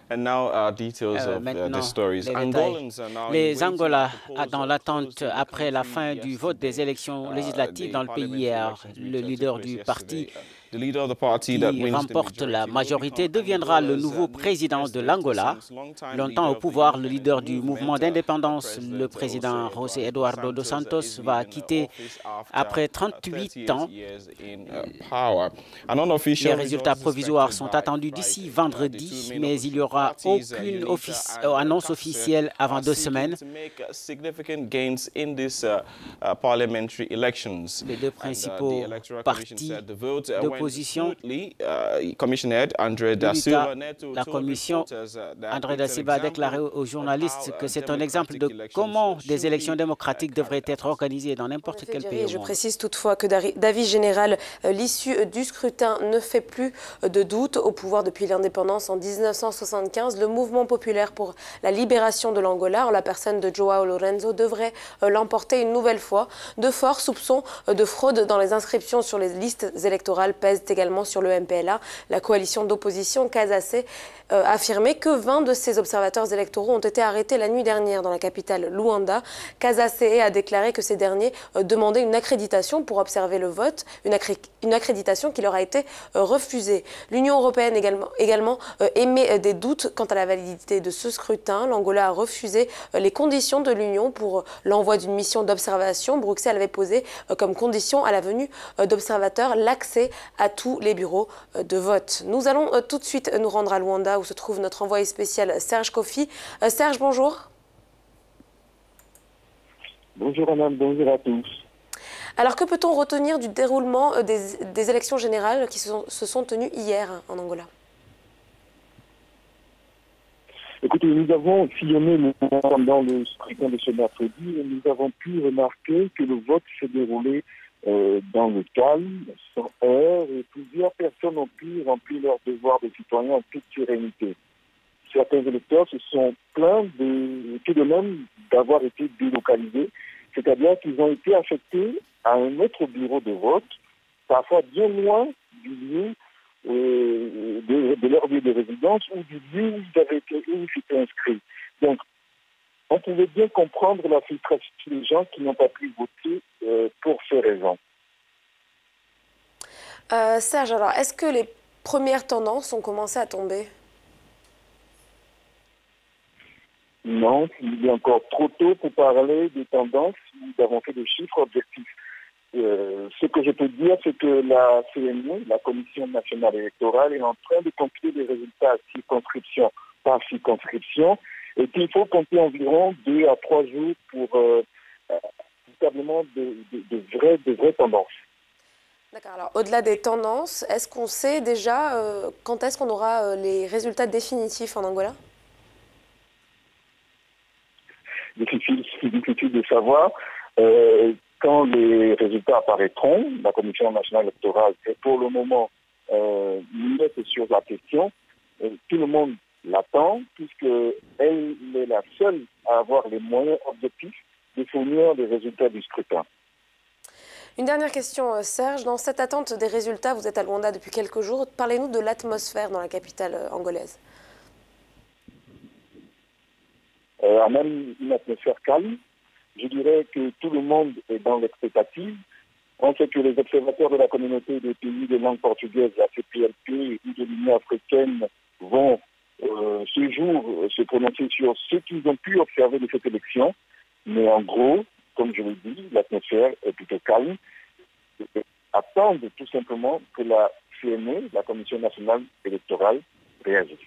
Maintenant, les Angolas, dans l'attente après la fin du vote des élections législatives dans le pays hier, le leader du parti qui remporte la majorité deviendra le nouveau président de l'Angola. Longtemps au pouvoir, le leader du mouvement d'indépendance, le président José Eduardo dos Santos, va quitter après 38 ans. Les résultats provisoires sont attendus d'ici vendredi, mais il n'y aura aucune annonce officielle avant 2 semaines. Les deux principaux partis d'opposition, la commission, André da Silva a déclaré aux journalistes que c'est un exemple de comment des élections démocratiques devraient être organisées dans n'importe quel pays au monde. Je précise toutefois que d'avis général, l'issue du scrutin ne fait plus de doute. Au pouvoir depuis l'indépendance en 1975, le mouvement populaire pour la libération de l'Angola, en la personne de João Lourenço, devrait l'emporter une nouvelle fois. De forts soupçons de fraude dans les inscriptions sur les listes électorales pèsent également sur le MPLA. La coalition d'opposition Casacé a affirmé que 20 de ses observateurs électoraux ont été arrêtés la nuit dernière dans la capitale Luanda. Casacé a déclaré que ces derniers demandaient une accréditation pour observer le vote, une accréditation qui leur a été refusée. L'Union européenne également émet des doutes quant à la validité de ce scrutin. L'Angola a refusé les conditions de l'Union pour l'envoi d'une mission d'observation. Bruxelles avait posé comme condition à la venue d'observateurs l'accès à tous les bureaux de vote. Nous allons tout de suite nous rendre à Luanda où se trouve notre envoyé spécial Serge Kofi. Serge, bonjour. Bonjour madame, bonjour à tous. Alors que peut-on retenir du déroulement des élections générales qui se sont tenues hier en Angola? Écoutez, nous avons sillonné pendant le scrutin de ce mercredi et nous avons pu remarquer que le vote s'est déroulé dans le calme, sans heurts, et plusieurs personnes ont pu remplir leur devoir de citoyen en toute sérénité. Certains électeurs se sont plaints tout de même d'avoir été délocalisés, c'est-à-dire qu'ils ont été affectés à un autre bureau de vote, parfois bien loin du lieu de leur lieu de résidence ou du lieu où ils s'étaient inscrits. Donc, on pouvait bien comprendre la frustration des gens qui n'ont pas pu voter pour ces raisons. Serge, alors, est-ce que les premières tendances ont commencé à tomber? Non, il est encore trop tôt pour parler des tendances. Nous avons fait des chiffres objectifs. Ce que je peux dire, c'est que la CNE, la Commission nationale électorale, est en train de compiler les résultats circonscription par circonscription et qu'il faut compter environ 2 à 3 jours pour véritablement de vraies tendances. D'accord. Alors, au-delà des tendances, est-ce qu'on sait déjà quand est-ce qu'on aura les résultats définitifs en Angola? C'est difficile de savoir. Quand les résultats apparaîtront, la Commission nationale électorale est pour le moment muette sur la question. Tout le monde l'attend puisqu'elle est la seule à avoir les moyens objectifs de fournir les résultats du scrutin. Une dernière question, Serge. Dans cette attente des résultats, vous êtes à Luanda depuis quelques jours. Parlez-nous de l'atmosphère dans la capitale angolaise. Même une atmosphère calme. Je dirais que tout le monde est dans l'expectative. On sait que les observateurs de la communauté des pays de langue portugaise, la CPLP ou de l'Union africaine vont ce jour se prononcer sur ce qu'ils ont pu observer de cette élection. Mais en gros, comme je l'ai dit, l'atmosphère est plutôt calme. Attendent tout simplement que la CNE, la Commission nationale électorale, réagisse.